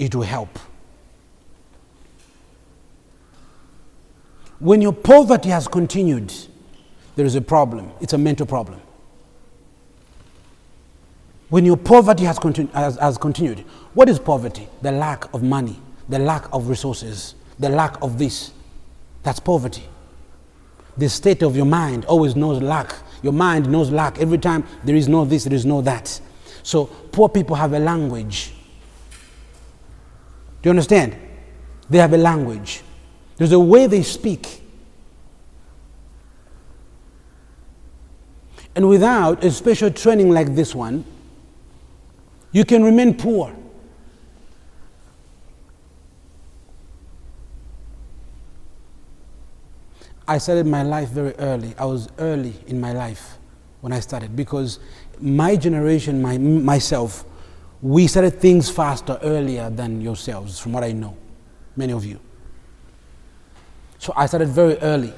it will help. When your poverty has continued, there is a problem. It's a mental problem. When your poverty has continued, what is poverty? The lack of money, the lack of resources, the lack of this. That's poverty. The state of your mind always knows lack. Your mind knows lack. Every time there is no this, there is no that. So poor people have a language. Do you understand? They have a language. There's a way they speak. And without a special training like this one, you can remain poor. I started my life very early. I was early in my life when I started, because my generation, myself, we started things faster, earlier than yourselves, from what I know, many of you. So I started very early.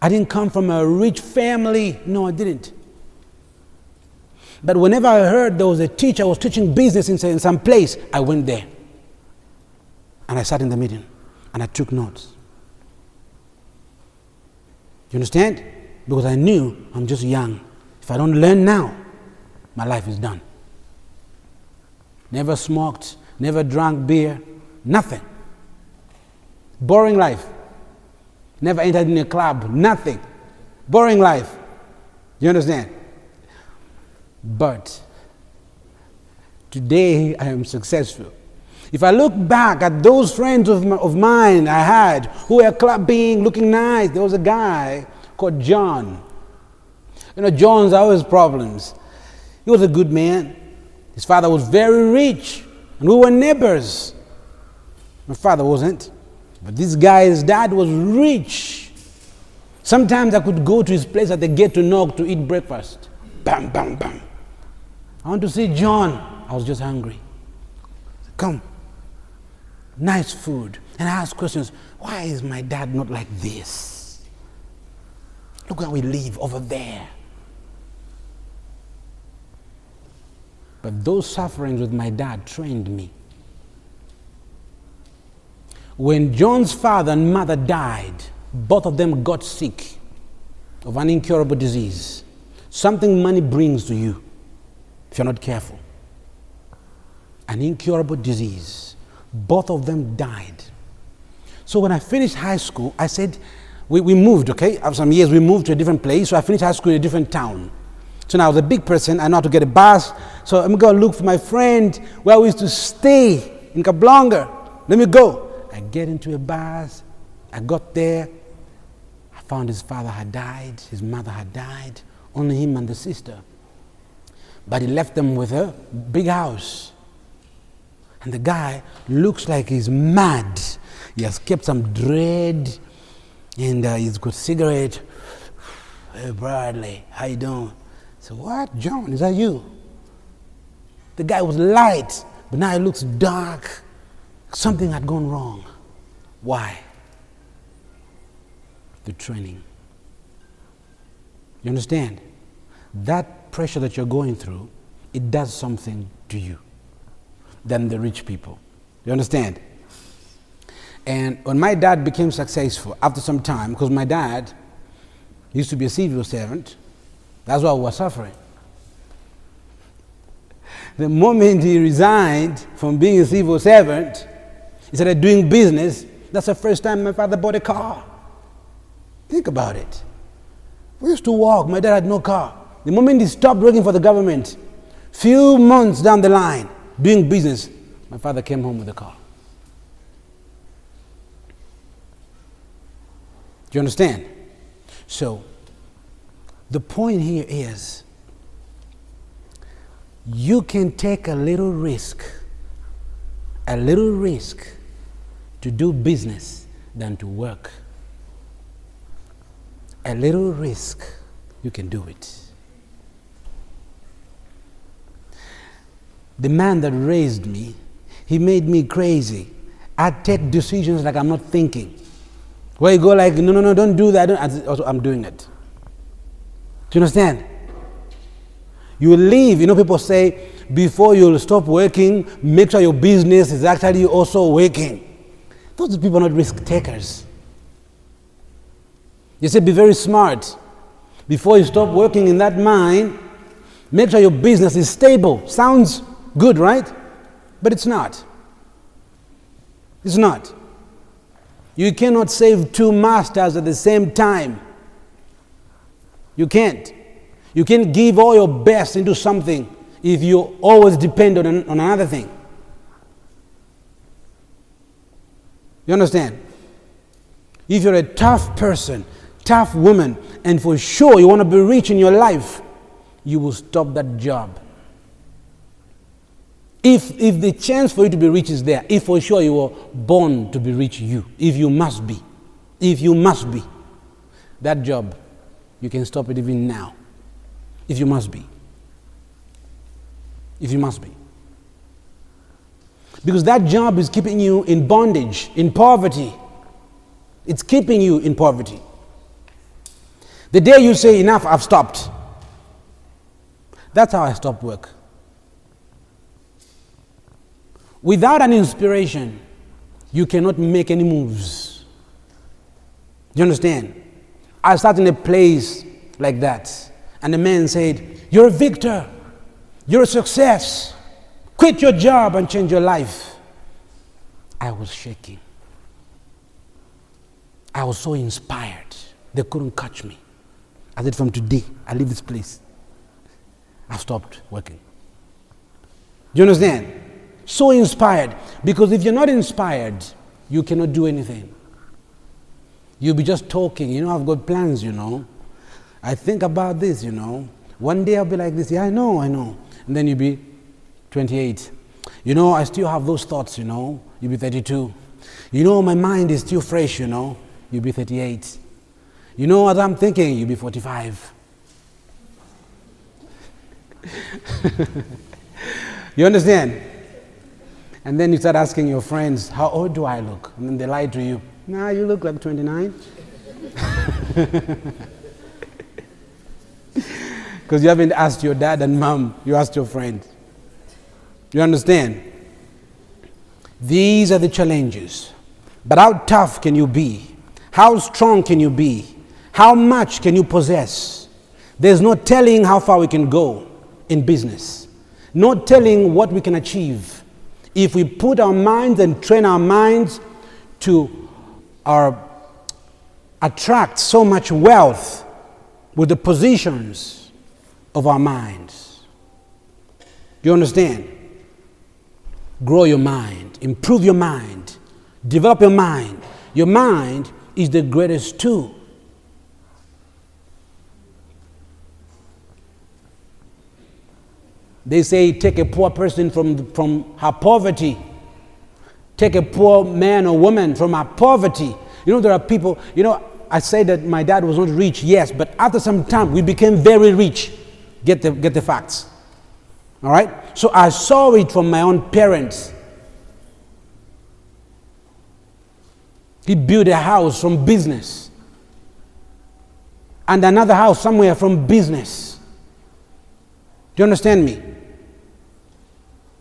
I didn't come from a rich family. No, I didn't. But whenever I heard there was a teacher who was teaching business in some place, I went there. And I sat in the meeting and I took notes. You understand? Because I knew I'm just young. If I don't learn now, my life is done. Never smoked, never drank beer, nothing. Boring life. Never entered in a club, nothing. Boring life. You understand? But today I am successful. If I look back at those friends of mine I had who were clubbing, looking nice, there was a guy called John. You know, John's always problems. He was a good man. His father was very rich, and we were neighbors. My father wasn't, but this guy's dad was rich. Sometimes I could go to his place at the gate to knock to eat breakfast. Bam, bam, bam. I want to see John. I was just hungry. Come. Nice food. And I asked questions. Why is my dad not like this? Look where we live over there. But those sufferings with my dad trained me. When John's father and mother died, both of them got sick of an incurable disease. Something money brings to you if you're not careful. An incurable disease. Both of them died. So when I finished high school, I said, we moved, okay? After some years, we moved to a different place. So I finished high school in a different town. So now I was a big person. I know how to get a bus. So I'm going to look for my friend where we used to stay in Kablonga. Let me go. I get into a bus. I got there. I found his father had died. His mother had died. Only him and the sister. But he left them with a big house. And the guy looks like he's mad. He has kept some dread. And he's got a cigarette. Hey, Bradley, how you doing? I said, what? John, is that you? The guy was light, but now it looks dark. Something had gone wrong. Why? The training. You understand? That pressure that you're going through, it does something to you than the rich people. You understand? And when my dad became successful after some time, because my dad used to be a civil servant, that's why we were suffering. The moment he resigned from being a civil servant, he started doing business. That's the first time my father bought a car. Think about it. We used to walk. My dad had no car. The moment he stopped working for the government, few months down the line, doing business, my father came home with a car. Do you understand? So, the point here is, you can take a little risk to do business than to work. A little risk, you can do it. The man that raised me, he made me crazy. I take decisions like I'm not thinking. Where you go like, no, don't do that. I'm doing it. Do you understand? You leave. You know, people say, before you stop working, make sure your business is actually also working. Those people are not risk takers. You say, be very smart. Before you stop working in that mine, make sure your business is stable. Sounds good, right? But it's not. It's not. You cannot save two masters at the same time. You can't. You can't give all your best into something if you always depend on another thing. You understand? If you're a tough person, tough woman, and for sure you want to be rich in your life, you will stop that job. If the chance for you to be rich is there, if for sure you were born to be rich, if you must be, that job, you can stop it even now. If you must be. Because that job is keeping you in bondage, in poverty. It's keeping you in poverty. The day you say, enough, I've stopped. That's how I stopped work. Without an inspiration, you cannot make any moves. Do you understand? I sat in a place like that, and the man said, you're a victor. You're a success. Quit your job and change your life. I was shaking. I was so inspired. They couldn't catch me. I said, from today, I leave this place. I've stopped working. Do you understand? So inspired. Because if you're not inspired, you cannot do anything. You'll be just talking. I've got plans, I think about this, One day I'll be like this. Yeah, I know. And then you'll be 28. I still have those thoughts, You'll be 32. My mind is still fresh, You'll be 38. As I'm thinking, you'll be 45. You understand? And then you start asking your friends, how old do I look? And then they lie to you. Nah, you look like 29. Because you haven't asked your dad and mom, you asked your friend. You understand? These are the challenges. But how tough can you be? How strong can you be? How much can you possess? There's no telling how far we can go in business. No telling what we can achieve. If we put our minds and train our minds to attract so much wealth with the positions of our minds. Do you understand? Grow your mind, improve your mind, develop your mind. Your mind is the greatest tool. They say take a poor person from her poverty. Take a poor man or woman from her poverty. There are people, I say that my dad was not rich, yes, but after some time we became very rich. Get the facts. All right? So I saw it from my own parents. He built a house from business. And another house somewhere from business. Do you understand me?